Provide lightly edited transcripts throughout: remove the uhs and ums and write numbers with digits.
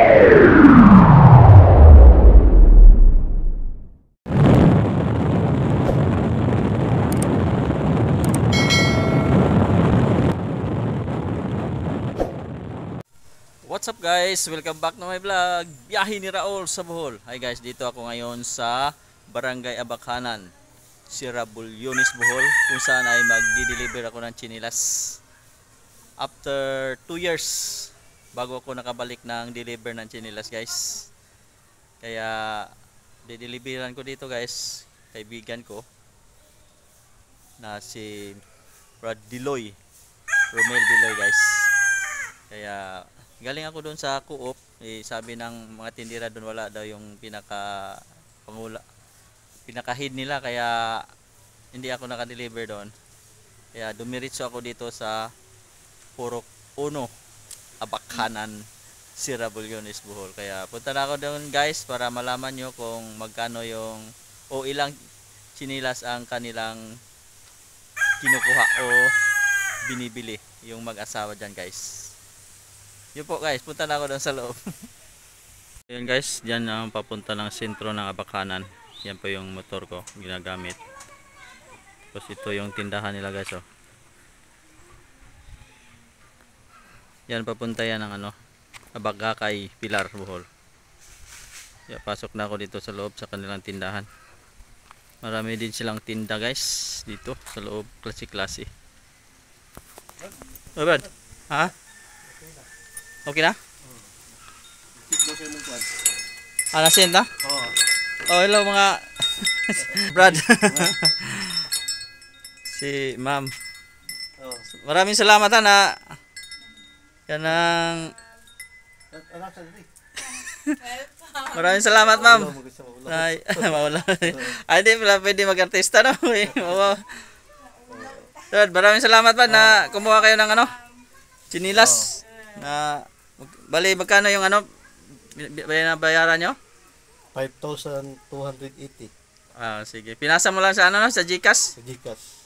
What's up guys? Welcome back to my vlog. Biyahe ni Raul sa Bohol. Hi guys, dito ako ngayon sa Barangay Abakhanan, Sierra Bulyones, Bohol, kung saan ay magdi-deliver ako ng chinilas. After 2 years bago ako nakabalik ng deliver ng chinilas guys. Kaya dideliveran ko dito guys, kaibigan ko na si Brad Diloy, Romel Diloy guys. Kaya galing ako doon sa Co-op, sabi ng mga tindera doon wala daw yung pinaka-head nila, kaya hindi ako naka-deliver doon. Kaya dumiretso ako dito sa Purok 1, Abakhanan, Sierra Bulyones, Bohol. Kaya punta na ako doon guys para malaman nyo kung magkano yung o ilang chinilas ang kanilang kinukuha o binibili yung mag-asawa dyan guys. Yun po guys, punta na ako doon sa loob. Yun guys, dyan ang papunta ng sentro ng Abakhanan. Yan po yung motor ko ginagamit. Tapos ito yung tindahan nila guys, oh. Yan, papunta yan ng Abagakay, Pilar, Bohol. Yan, pasok na ako dito sa loob sa kanilang tindahan. Marami din silang tinda guys dito sa loob, klase-klase. Oh, Brad? Ha? Okay na? Nasin ta? Oo. Oh, hello mga Brad. Si ma'am. Oh. Maraming salamat na kanang maraming salamat ma'am. Ay, mawala. Ay, di pala pwede mag-artista no. Brad, maraming salamat pa na kumuha kayo ng chinilas. Na bali magkano yung bayaran nyo? 5,280. Sige. Pinasa mo lang sa sa GCash? Sa GCash.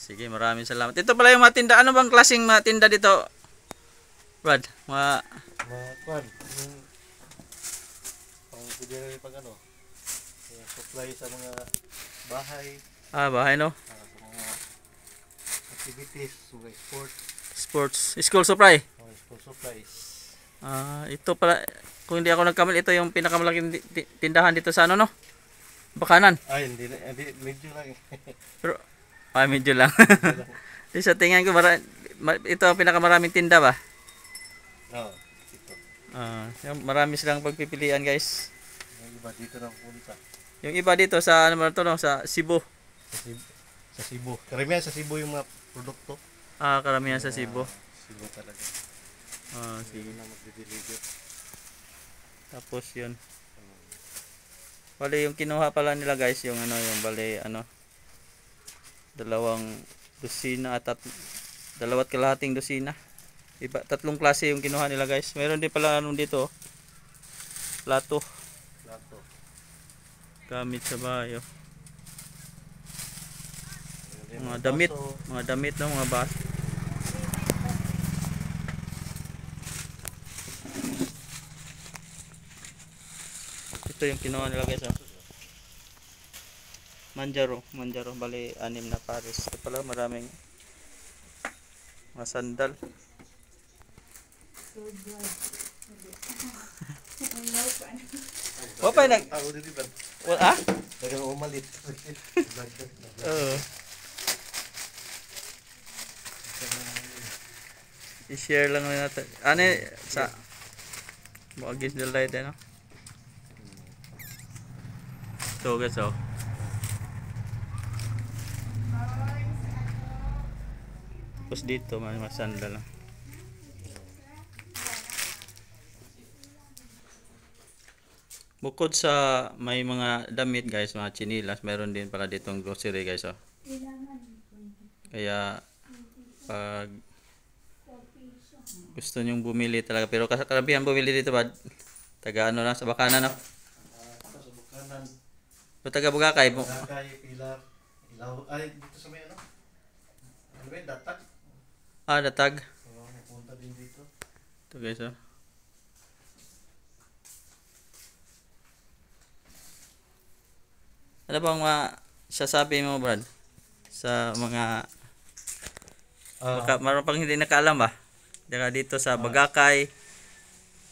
Sige, maraming salamat. Ito pala yung mga tinda. Ano bang klaseng mga tinda dito? Brad, pang pwede rin pang supply sa mga bahay. Bahay no? Sa mga activities, mga sports. School supply? School supplies. Ito pala, kung hindi ako nagkamali, ito yung pinakamalaking tindahan dito sa Bakanan. Hindi, medyo lang. Pero, medyo lang. Di sa tingin ko, ito ang pinakamaraming tinda ba? Oo, ito. Marami silang pagpipilian guys. Yung iba dito na punta. Yung iba dito sa sa Cebu. Sa Cebu. Karamihan sa Cebu yung mga produkto. Karamihan sa Cebu. Cebu talaga. Sige na magde-deliver. Tapos yun. Bali yung kinuha pala nila guys, yung yung bali 2 dosina at 2 kalahating dosina. Iba, 3 klase yung kinuha nila guys. Meron din pala dito. Plato. Gamit sa bahay. Mga damit no, mga bas. Ito yung kinuha nila guys. Manjaro, bali 6 na pares. Ito pala maraming mga sandal. Wapay nag umalit. I-share lang natin. Sa against the light So guys, tapos dito may sandal lang. Bukod sa may mga damit guys, mga chinilas, mayroon din pala ditong grocery guys. Kaya pag gusto nyong bumili talaga, pero karamihan bumili dito ba? Taga lang sa Bakanan Sa Bakanan. Taga Bugakay. Bugakay, Pilar, Ilaw. Dito sa may Datag. Datag. Punta din dito. Ito guys Ano bang sasabi mo, Brad? Sa mga meron pang hindi nakaalam ba? Dito sa Bagakay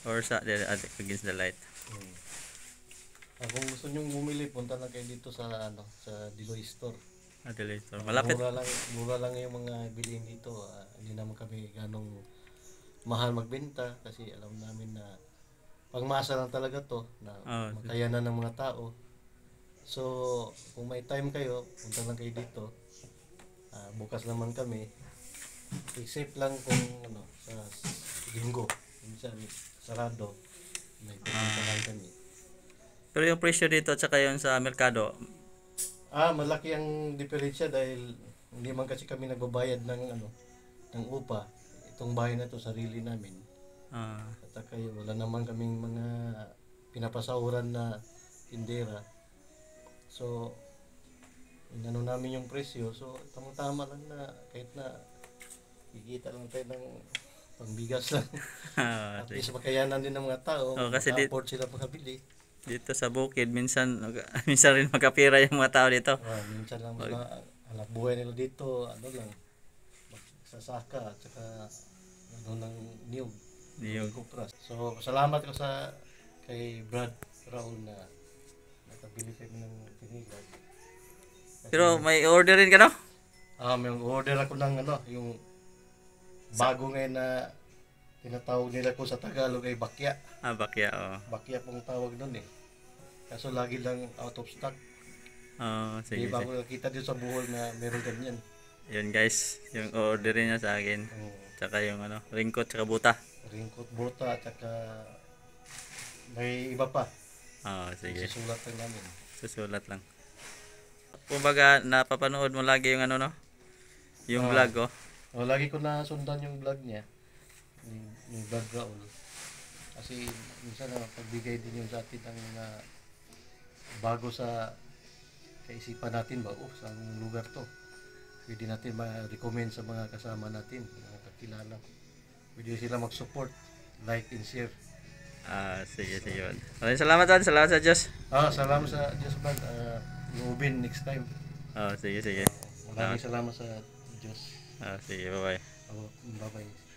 or sa against the light. Kung gusto nyong bumili, punta lang kayo dito sa sa Diloy Store. Adelaide. So, malapit. Mura lang yung mga bilihin dito. Hindi naman kami ganong mahal magbenta kasi alam namin na pangmasa lang talaga to na makayanan ng mga tao. So, kung may time kayo, punta lang kayo dito. Bukas naman kami. Except lang kung sa linggo, minsan sarado, may pupunta lang kami. Pero yung presyo dito at saka yung sa merkado, Malaki ang diferensya dahil hindi man kasi kami nagbabayad ng upa. Itong bahay na to sarili namin. At saka wala naman kaming mga pinapasahuran na tindera. So, inano namin yung presyo. So, tama-tama lang na kahit na kikita lang tayo ng pangbigas lang. At least makayanan din ng mga tao. kasi afford sila makabili. dito sa bukid, minsan rin magkapira yung mga tao dito. Minsan lang sila, anak buhay nila dito, lang, magsasaka at saka ng niyog. Kupras. So, salamat ko kay Brad Raul na nakabili kami ng tinigas. Pero may order rin ka, no? May order ako ng yung bago ngayon na tinatawag nila ko sa Tagalog ay bakya. Bakya, oh. Bakya pong tawag nun eh. Kaso lagi lang out of stock. Sige. Di ba ako nakita dito sa Bohol na meron ganyan. Yun guys, yung orderin niya sa akin. Tsaka yung ringkot tsaka buta. Ringkot, buta, tsaka may iba pa. Sige. Susulat lang namin. Susulat lang. Kumbaga, napapanood mo lagi yung yung vlog, oh. Lagi ko na sundan yung vlog niya. Yung Brad Raul. Kasi minsan pagbigay din yung sa atin ang bago sa kaisipan natin ba, sa lugar to. Pwede natin ma-recommend sa mga kasama natin, mga kakilala. Pwede sila mag-support, like and share. Sige. Maraming salamat, Dad. Salamat sa Diyos. Salamat sa Diyos, Brad. Ubin next time. Sige. Maraming salamat sa Diyos. Sige, bye-bye. Bye-bye.